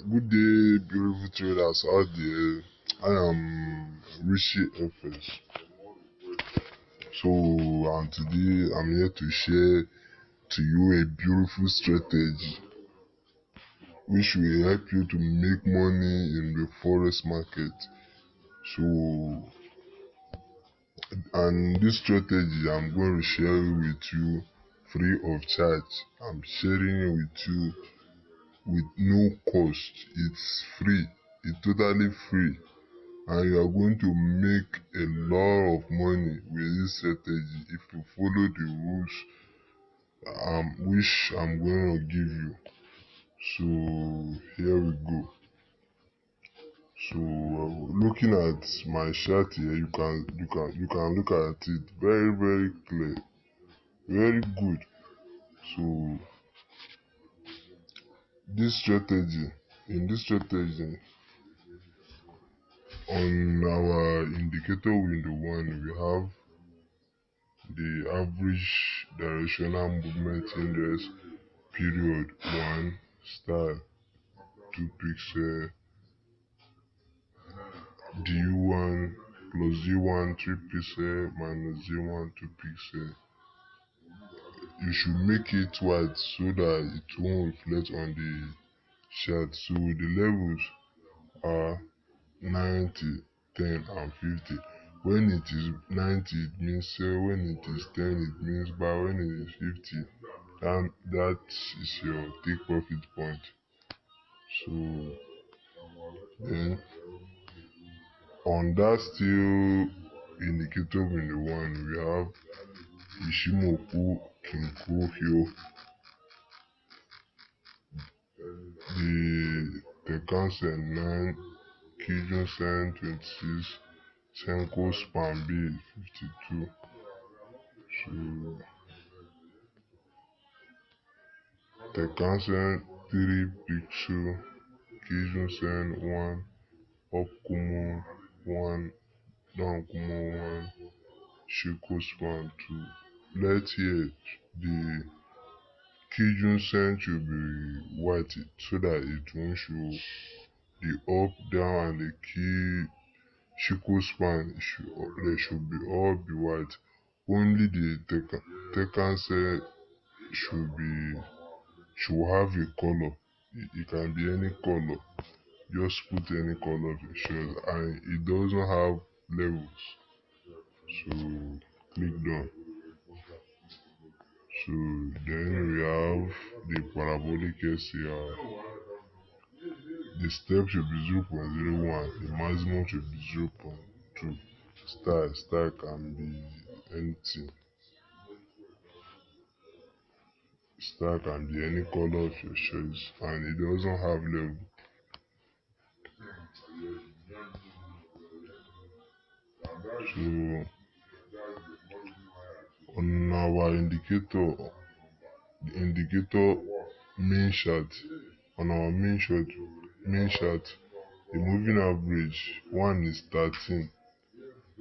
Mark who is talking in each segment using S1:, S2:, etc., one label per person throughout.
S1: Good day, beautiful traders out there. I am Rishi FS. So, and today I'm here to share to you a beautiful strategy which will help you to make money in the forex market. So, and this strategy I'm going to share with you free of charge. I'm sharing it with you with no cost. It's free. It's totally free. And you are going to make a lot of money with this strategy if you follow the rules which I'm going to give you. So here we go. So looking at my chart here, you can look at it very clear, very good. So this strategy, in this strategy, on our indicator window one, we have the average directional movement index period 1 star 2 pixel D1 plus Z1 3 pixel minus Z1 2 pixel. You should make it white so that it won't reflect on the chart. So the levels are 90, 10 and 50. When it is 90 it means sell, when it is 10 it means buy, when it is 50 that is your take profit point. So then on that still indicator window one, we have Ishimoku Kinko Hyo, the Tenkan-sen 9, Kijun-sen 26, Senko Span B 52. So Tenkan-sen 3 Pixel, Kijun-sen 1, Up Kumo 1, Down Kumo 1, Shiko Span 2. Let's hear the Kijun-sen should be white so that it won't show the up, down and the key Shiko span they should be all be white. Only the Tenkan-sen should have a color. It can be any color. Just put any color of your choice, and it doesn't have levels. So click done. So then we have the parabolic SCR. The step should be 0.01, the maximum should be 0.2. Style can be anything. Style can be any color of your choice, and it doesn't have level. So on our indicator, the indicator main chart, on our main chart, the moving average one is 13,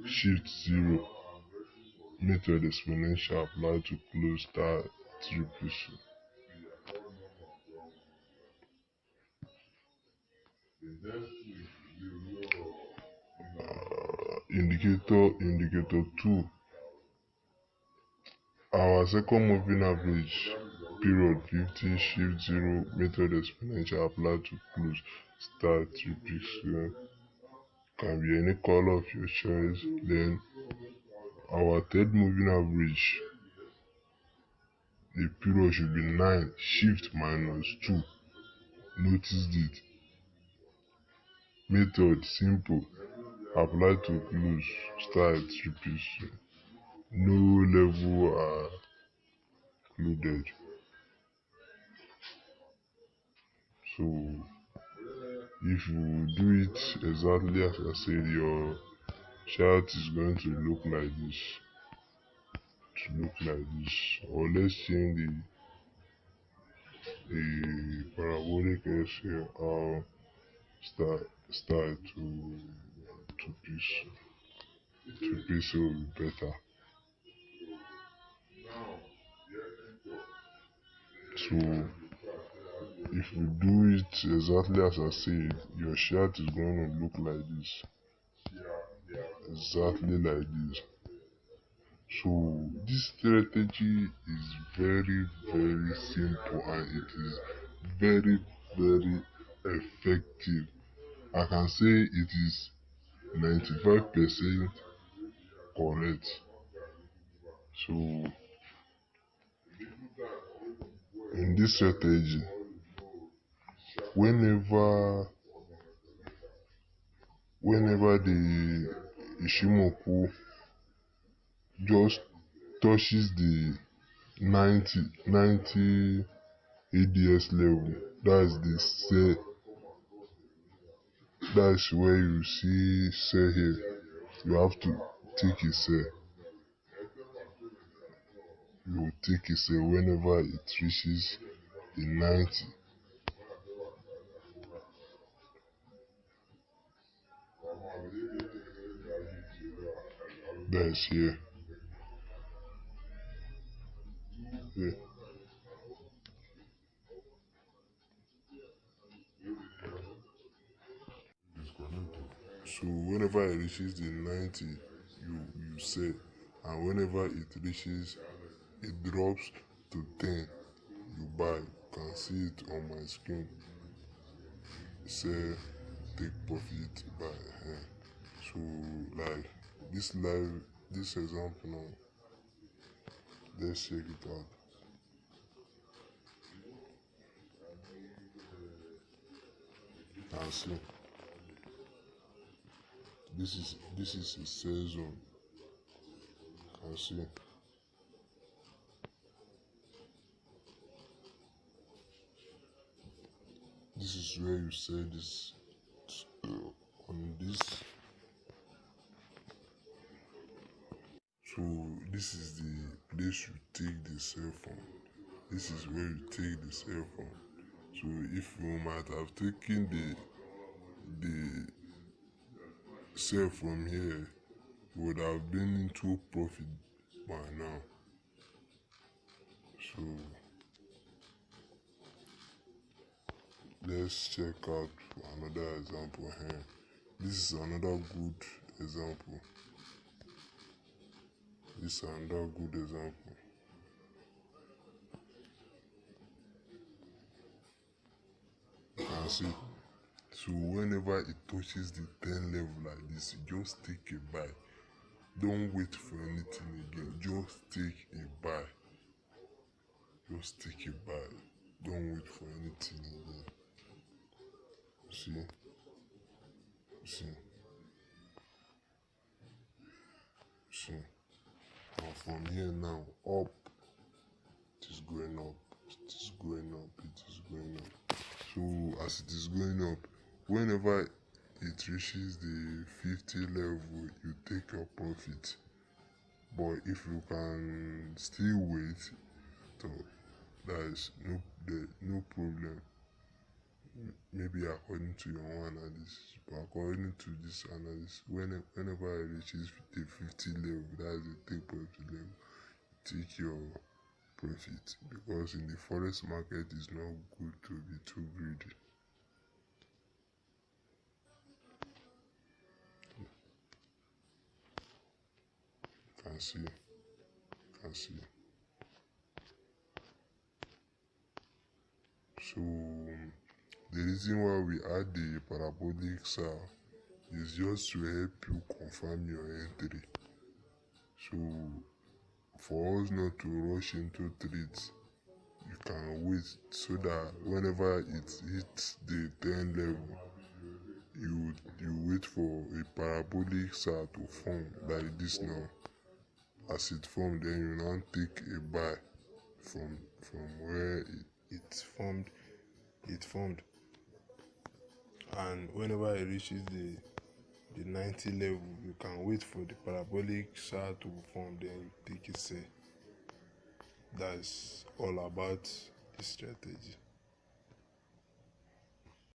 S1: shift 0, method exponential apply to close star 3 pieces. Indicator 2, our second moving average period 50, shift 0, method exponential apply to close star 3 pixel. Can be any color of your choice. Then our third moving average, the period should be 9, shift minus 2. Notice it. Method simple, apply to close star 3 pixel. No level are included. So if you do it exactly as I said, your chart is going to look like this. Or let's change the parabolic SL or start to piece will be better. So if you do it exactly as I said, your shirt is going to look like this, exactly like this. So this strategy is very simple, and it is very effective. I can say it is 95% correct. So in this strategy, whenever the Ishimoku just touches the 90 ADS level, that's the sell. That's where you see sell here. You have to take a sell. You will take a sell whenever it reaches the 90. That's here. Yeah. So whenever it reaches the 90, you sell, and whenever it reaches, it drops to 10, you buy. You can see it on my screen. Sell, take profit, buy. So like this example now, let's check it out. And see, this is a sell zone. And see, this is where you sell this on this. So this is the place you take the cell phone. This is where you take the cell phone. So if you might have taken the cell from here, you would have been into profit by now. So let's check out another example here. This is another good example. This is another good example. You can see. So whenever it touches the 10 level like this, you just take a buy. Don't wait for anything again. Just take a buy. Just take a buy. Don't wait for anything again. See? See? See? And from here now, up. It is going up. It is going up. It is going up. So as it is going up, whenever it reaches the 50 level, you take your profit. But if you can still wait, so there is no problem. Maybe according to your own analysis, but according to this analysis, whenever it reaches the 50 level, that's the take profit level, take your profit, because in the forex market it's not good to be too greedy. Can see, can see. So the reason why we add the parabolic SAR is just to help you confirm your entry. So for us not to rush into trades, you can wait so that whenever it hits the 10 level, you wait for a parabolic SAR to form like this now. As it formed, then you now take a buy from where it formed. It formed, and whenever it reaches the 90 level, you can wait for the parabolic SAR to form, then you take a sell. That's all about this strategy.